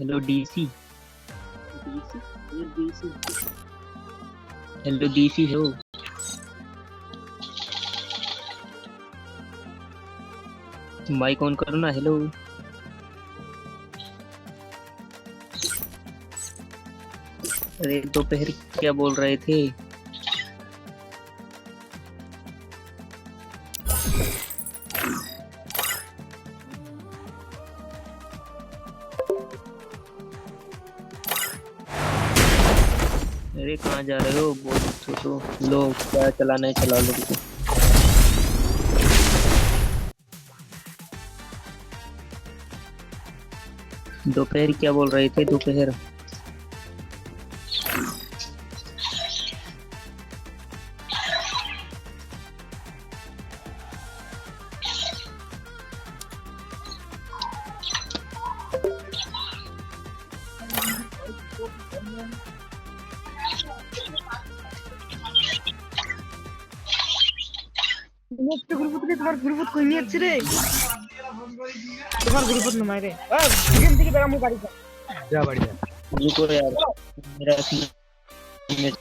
Hello DC. DC ये DC hello DC हो। Mic on करो ना। हेलो। अरे दोपहर क्या बोल रहे थे? अरे कहाँ जा रहे हो? बोल तो लो, क्या चलाना है चला लो रुको। दोपहर क्या बोल रहे थे दोपहर? নেক্সট গ্রুপ থেকে তোমার গ্রুপ কই নিয়ে যাচ্ছে রে তোমার গ্রুপ নয় রে গেম থেকে বেরা মু বাড়ি যা जा बढ़िया। रुको यार, मेरा मिनट